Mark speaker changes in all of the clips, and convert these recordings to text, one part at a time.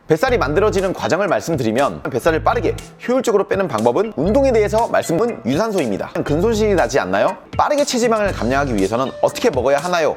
Speaker 1: 뱃살이 만들어지는 과정을 말씀드리면 뱃살을 빠르게 효율적으로 빼는 방법은 운동에 대해서 말씀은 유산소입니다. 근손실이 나지 않나요? 빠르게 체지방을 감량하기 위해서는 어떻게 먹어야 하나요?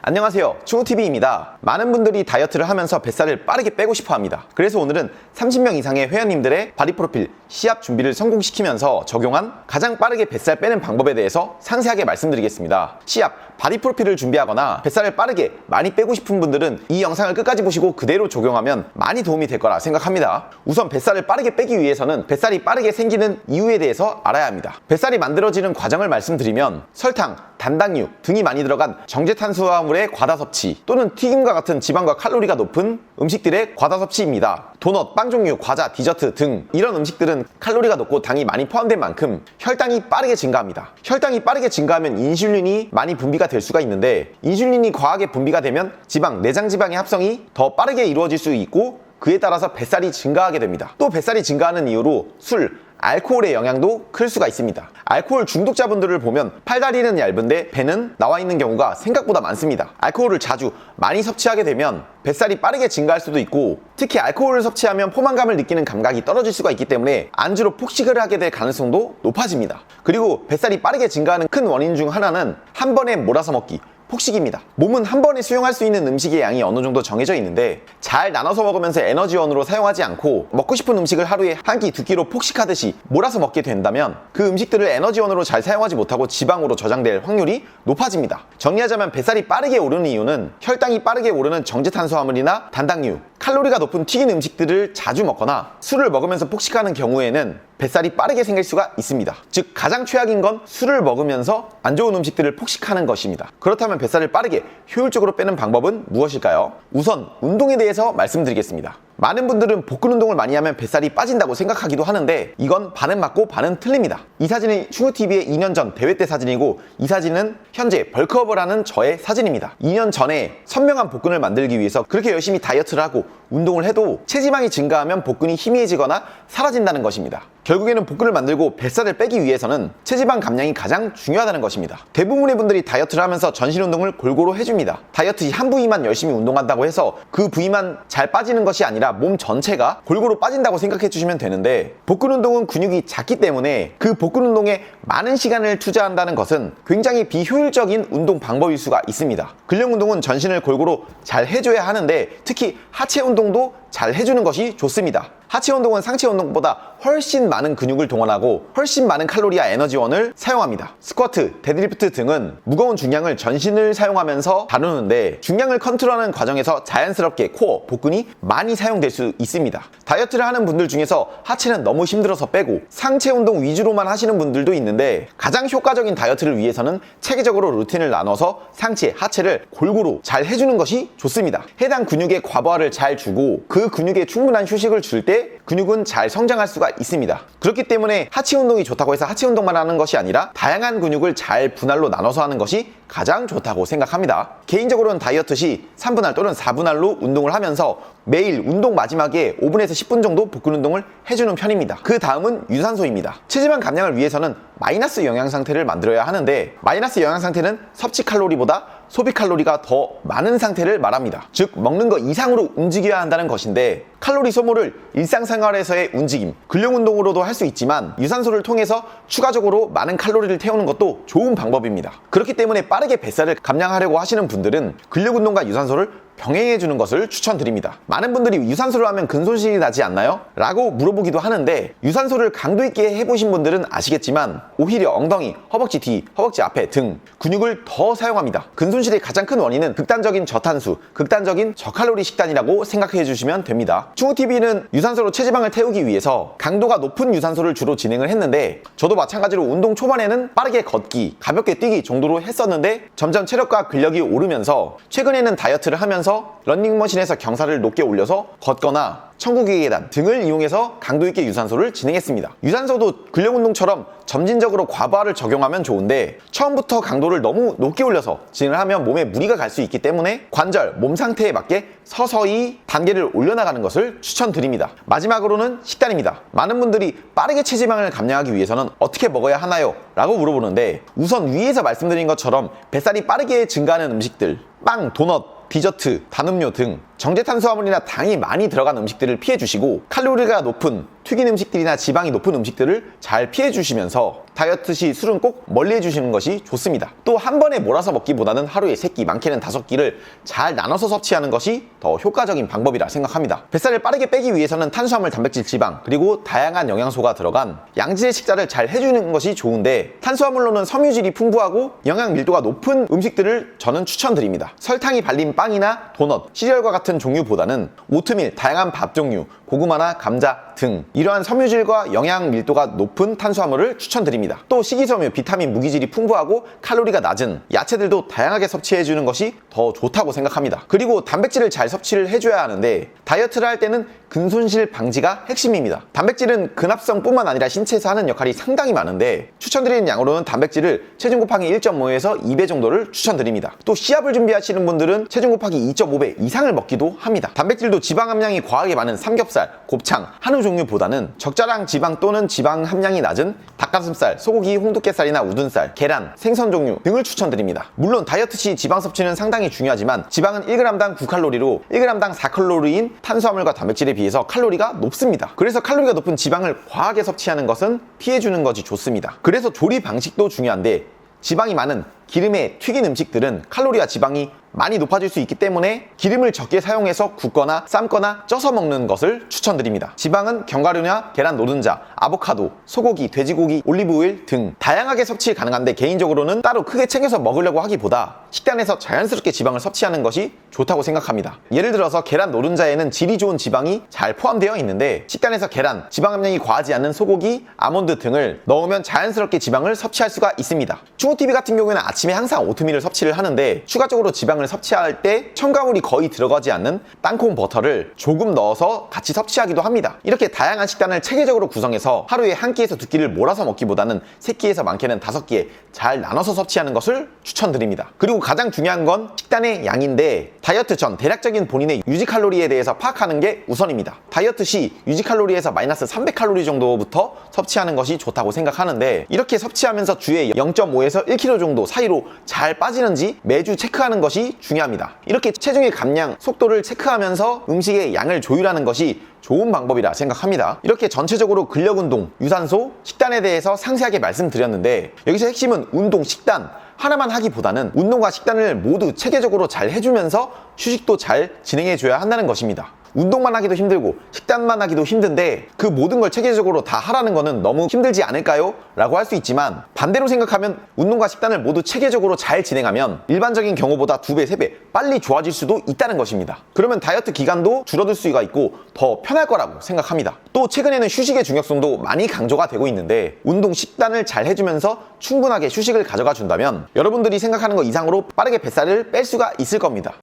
Speaker 1: 안녕하세요, 충우TV입니다. 많은 분들이 다이어트를 하면서 뱃살을 빠르게 빼고 싶어 합니다. 그래서 오늘은 30명 이상의 회원님들의 바디 프로필 시합 준비를 성공시키면서 적용한 가장 빠르게 뱃살 빼는 방법에 대해서 상세하게 말씀드리겠습니다. 시합 바디 프로필을 준비하거나 뱃살을 빠르게 많이 빼고 싶은 분들은 이 영상을 끝까지 보시고 그대로 적용하면 많이 도움이 될 거라 생각합니다. 우선 뱃살을 빠르게 빼기 위해서는 뱃살이 빠르게 생기는 이유에 대해서 알아야 합니다. 뱃살이 만들어지는 과정을 말씀드리면 설탕, 단당류 등이 많이 들어간 정제탄수화물의 과다 섭취 또는 튀김과 같은 지방과 칼로리가 높은 음식들의 과다 섭취입니다. 도넛, 빵 종류, 과자, 디저트 등 이런 음식들은 칼로리가 높고 당이 많이 포함된 만큼 혈당이 빠르게 증가합니다. 혈당이 빠르게 증가하면 인슐린이 많이 분비가 될 수가 있는데 인슐린이 과하게 분비가 되면 지방, 내장 지방의 합성이 더 빠르게 이루어질 수 있고 그에 따라서 뱃살이 증가하게 됩니다. 또 뱃살이 증가하는 이유로 술, 알코올의 영향도 클 수가 있습니다. 알코올 중독자분들을 보면 팔다리는 얇은데 배는 나와 있는 경우가 생각보다 많습니다. 알코올을 자주 많이 섭취하게 되면 뱃살이 빠르게 증가할 수도 있고 특히 알코올을 섭취하면 포만감을 느끼는 감각이 떨어질 수가 있기 때문에 안주로 폭식을 하게 될 가능성도 높아집니다. 그리고 뱃살이 빠르게 증가하는 큰 원인 중 하나는 한 번에 몰아서 먹기, 폭식입니다. 몸은 한 번에 수용할 수 있는 음식의 양이 어느 정도 정해져 있는데 잘 나눠서 먹으면서 에너지원으로 사용하지 않고 먹고 싶은 음식을 하루에 한 끼, 두 끼로 폭식하듯이 몰아서 먹게 된다면 그 음식들을 에너지원으로 잘 사용하지 못하고 지방으로 저장될 확률이 높아집니다. 정리하자면 뱃살이 빠르게 오르는 이유는 혈당이 빠르게 오르는 정제탄수화물이나 단당류, 칼로리가 높은 튀긴 음식들을 자주 먹거나 술을 먹으면서 폭식하는 경우에는 뱃살이 빠르게 생길 수가 있습니다. 즉 가장 최악인 건 술을 먹으면서 안 좋은 음식들을 폭식하는 것입니다. 그렇다면 뱃살을 빠르게 효율적으로 빼는 방법은 무엇일까요? 우선 운동에 대해서 말씀드리겠습니다. 많은 분들은 복근 운동을 많이 하면 뱃살이 빠진다고 생각하기도 하는데 이건 반은 맞고 반은 틀립니다. 이 사진은 충우TV의 2년 전 대회 때 사진이고 이 사진은 현재 벌크업을 하는 저의 사진입니다. 2년 전에 선명한 복근을 만들기 위해서 그렇게 열심히 다이어트를 하고 운동을 해도 체지방이 증가하면 복근이 희미해지거나 사라진다는 것입니다. 결국에는 복근을 만들고 뱃살을 빼기 위해서는 체지방 감량이 가장 중요하다는 것입니다. 대부분의 분들이 다이어트를 하면서 전신 운동을 골고루 해줍니다. 다이어트 시 한 부위만 열심히 운동한다고 해서 그 부위만 잘 빠지는 것이 아니라 몸 전체가 골고루 빠진다고 생각해 주시면 되는데 복근 운동은 근육이 작기 때문에 그 복근 운동에 많은 시간을 투자한다는 것은 굉장히 비효율적인 운동 방법일 수가 있습니다. 근력 운동은 전신을 골고루 잘 해줘야 하는데 특히 하체 운동도 잘 해주는 것이 좋습니다. 하체 운동은 상체 운동보다 훨씬 많은 근육을 동원하고 훨씬 많은 칼로리와 에너지원을 사용합니다. 스쿼트, 데드리프트 등은 무거운 중량을 전신을 사용하면서 다루는데 중량을 컨트롤하는 과정에서 자연스럽게 코어, 복근이 많이 사용될 수 있습니다. 다이어트를 하는 분들 중에서 하체는 너무 힘들어서 빼고 상체 운동 위주로만 하시는 분들도 있는데 가장 효과적인 다이어트를 위해서는 체계적으로 루틴을 나눠서 상체, 하체를 골고루 잘 해주는 것이 좋습니다. 해당 근육에 과부하를 잘 주고 그 근육에 충분한 휴식을 줄 때 근육은 잘 성장할 수가 있습니다. 그렇기 때문에 하체 운동이 좋다고 해서 하체 운동만 하는 것이 아니라 다양한 근육을 잘 분할로 나눠서 하는 것이 가장 좋다고 생각합니다. 개인적으로는 다이어트 시 3분할 또는 4분할로 운동을 하면서 매일 운동 마지막에 5분에서 10분 정도 복근 운동을 해주는 편입니다. 그 다음은 유산소입니다. 체지방 감량을 위해서는 마이너스 영양 상태를 만들어야 하는데 마이너스 영양 상태는 섭취 칼로리보다 소비 칼로리가 더 많은 상태를 말합니다. 즉 먹는 것 이상으로 움직여야 한다는 것인데 칼로리 소모를 일상생활에서의 움직임, 근력 운동으로도 할 수 있지만 유산소를 통해서 추가적으로 많은 칼로리를 태우는 것도 좋은 방법입니다. 그렇기 때문에 빠르게 뱃살을 감량하려고 하시는 분들은 근력 운동과 유산소를 병행해주는 것을 추천드립니다. 많은 분들이 유산소를 하면 근손실이 나지 않나요? 라고 물어보기도 하는데 유산소를 강도 있게 해보신 분들은 아시겠지만 오히려 엉덩이, 허벅지 뒤, 허벅지 앞에 등 근육을 더 사용합니다. 근손실의 가장 큰 원인은 극단적인 저탄수, 극단적인 저칼로리 식단이라고 생각해 주시면 됩니다. 충우TV는 유산소로 체지방을 태우기 위해서 강도가 높은 유산소를 주로 진행을 했는데 저도 마찬가지로 운동 초반에는 빠르게 걷기, 가볍게 뛰기 정도로 했었는데 점점 체력과 근력이 오르면서 최근에는 다이어트를 하면서 런닝머신에서 경사를 높게 올려서 걷거나 천국의 계단 등을 이용해서 강도 있게 유산소를 진행했습니다. 유산소도 근력 운동처럼 점진적으로 과부하를 적용하면 좋은데 처음부터 강도를 너무 높게 올려서 진행을 하면 몸에 무리가 갈 수 있기 때문에 관절, 몸 상태에 맞게 서서히 단계를 올려나가는 것을 추천드립니다. 마지막으로는 식단입니다. 많은 분들이 빠르게 체지방을 감량하기 위해서는 어떻게 먹어야 하나요? 라고 물어보는데 우선 위에서 말씀드린 것처럼 뱃살이 빠르게 증가하는 음식들 빵, 도넛, 디저트, 단음료 등 정제탄수화물이나 당이 많이 들어간 음식들을 피해주시고 칼로리가 높은 튀긴 음식들이나 지방이 높은 음식들을 잘 피해주시면서 다이어트 시 술은 꼭 멀리해 주시는 것이 좋습니다. 또 한 번에 몰아서 먹기보다는 하루에 3끼, 많게는 5끼를 잘 나눠서 섭취하는 것이 더 효과적인 방법이라 생각합니다. 뱃살을 빠르게 빼기 위해서는 탄수화물, 단백질, 지방 그리고 다양한 영양소가 들어간 양질의 식사를 잘 해주는 것이 좋은데 탄수화물로는 섬유질이 풍부하고 영양 밀도가 높은 음식들을 저는 추천드립니다. 설탕이 발린 빵이나 도넛, 시리얼과 같은 종류보다는 오트밀, 다양한 밥 종류, 고구마나 감자 등 이러한 섬유질과 영양 밀도가 높은 탄수화물을 추천드립니다. 또 식이섬유, 비타민, 무기질이 풍부하고 칼로리가 낮은 야채들도 다양하게 섭취해주는 것이 더 좋다고 생각합니다. 그리고 단백질을 잘 섭취를 해줘야 하는데 다이어트를 할 때는 근손실 방지가 핵심입니다. 단백질은 근합성뿐만 아니라 신체에서 하는 역할이 상당히 많은데 추천드리는 양으로는 단백질을 체중 곱하기 1.5에서 2배 정도를 추천드립니다. 또 시합을 준비하시는 분들은 체중 곱하기 2.5배 이상을 먹기도 합니다. 단백질도 지방 함량이 과하게 많은 삼겹살, 곱창, 한우 종류보다는 적절한 지방 또는 지방 함량이 낮은 닭가슴살, 소고기, 홍두깨살이나 우둔살, 계란, 생선 종류 등을 추천드립니다. 물론 다이어트 시 지방 섭취는 상당히 중요하지만 지방은 1g당 9칼로리로 1g당 4칼로리인 탄수화물과 단백질에 비해서 칼로리가 높습니다. 그래서 칼로리가 높은 지방을 과하게 섭취하는 것은 피해주는 것이 좋습니다. 그래서 조리 방식도 중요한데 지방이 많은 기름에 튀긴 음식들은 칼로리와 지방이 많이 높아질 수 있기 때문에 기름을 적게 사용해서 굽거나 삶거나 쪄서 먹는 것을 추천드립니다. 지방은 견과류나 계란 노른자, 아보카도, 소고기, 돼지고기, 올리브오일 등 다양하게 섭취 가능한데 개인적으로는 따로 크게 챙겨서 먹으려고 하기보다 식단에서 자연스럽게 지방을 섭취하는 것이 좋다고 생각합니다. 예를 들어서 계란 노른자에는 질이 좋은 지방이 잘 포함되어 있는데 식단에서 계란, 지방 함량이 과하지 않는 소고기, 아몬드 등을 넣으면 자연스럽게 지방을 섭취할 수가 있습니다. 충호TV 같은 경우에는 아침에 항상 오트밀을 섭취를 하는데 추가적으로 지방을 섭취할 때 첨가물이 거의 들어가지 않는 땅콩 버터를 조금 넣어서 같이 섭취하기도 합니다. 이렇게 다양한 식단을 체계적으로 구성해서 하루에 한 끼에서 2끼를 몰아서 먹기보다는 3끼에서 많게는 5끼에 잘 나눠서 섭취하는 것을 추천드립니다. 그리고 가장 중요한 건 식단의 양인데 다이어트 전 대략적인 본인의 유지 칼로리에 대해서 파악하는 게 우선입니다. 다이어트 시 유지 칼로리에서 마이너스 300칼로리 정도부터 섭취하는 것이 좋다고 생각하는데 이렇게 섭취하면서 주에 0.5에서 1kg 정도 사이로 잘 빠지는지 매주 체크하는 것이 중요합니다. 이렇게 체중의 감량, 속도를 체크하면서 음식의 양을 조율하는 것이 좋은 방법이라 생각합니다. 이렇게 전체적으로 근력운동, 유산소, 식단에 대해서 상세하게 말씀드렸는데 여기서 핵심은 운동, 식단 하나만 하기보다는 운동과 식단을 모두 체계적으로 잘 해주면서 휴식도 잘 진행해줘야 한다는 것입니다. 운동만 하기도 힘들고 식단만 하기도 힘든데 그 모든 걸 체계적으로 다 하라는 거는 너무 힘들지 않을까요? 라고 할 수 있지만 반대로 생각하면 운동과 식단을 모두 체계적으로 잘 진행하면 일반적인 경우보다 2배, 3배 빨리 좋아질 수도 있다는 것입니다. 그러면 다이어트 기간도 줄어들 수가 있고 더 편할 거라고 생각합니다. 또 최근에는 휴식의 중요성도 많이 강조가 되고 있는데 운동, 식단을 잘 해주면서 충분하게 휴식을 가져가 준다면 여러분들이 생각하는 것 이상으로 빠르게 뱃살을 뺄 수가 있을 겁니다.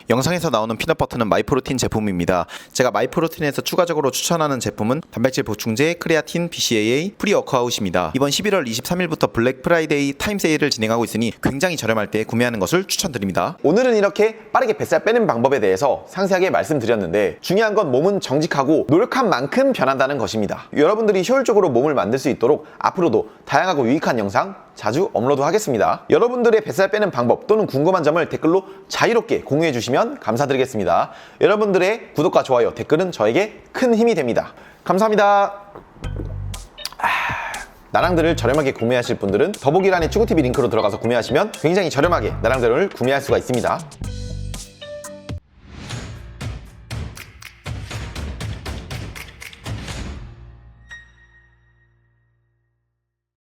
Speaker 1: 영상에서 나오는 피넛버터는 마이프로틴 제품입니다. 제가 마이프로틴에서 추가적으로 추천하는 제품은 단백질 보충제, 크레아틴, BCAA, 프리워크아웃입니다. 이번 11월 23일부터 블랙 프라이데이 타임 세일을 진행하고 있으니 굉장히 저렴할 때 구매하는 것을 추천드립니다. 오늘은 이렇게 빠르게 뱃살 빼는 방법에 대해서 상세하게 말씀드렸는데 중요한 건 몸은 정직하고 노력한 만큼 변한다는 것입니다. 여러분들이 효율적으로 몸을 만들 수 있도록 앞으로도 다양하고 유익한 영상 자주 업로드하겠습니다. 여러분들의 뱃살 빼는 방법 또는 궁금한 점을 댓글로 자유롭게 공유해 주시면 감사드리겠습니다. 여러분들의 구독과 좋아요, 댓글은 저에게 큰 힘이 됩니다. 감사합니다. 나랑들을 저렴하게 구매하실 분들은 더보기란의 추구TV 링크로 들어가서 구매하시면 굉장히 저렴하게 나랑들을 구매할 수가 있습니다.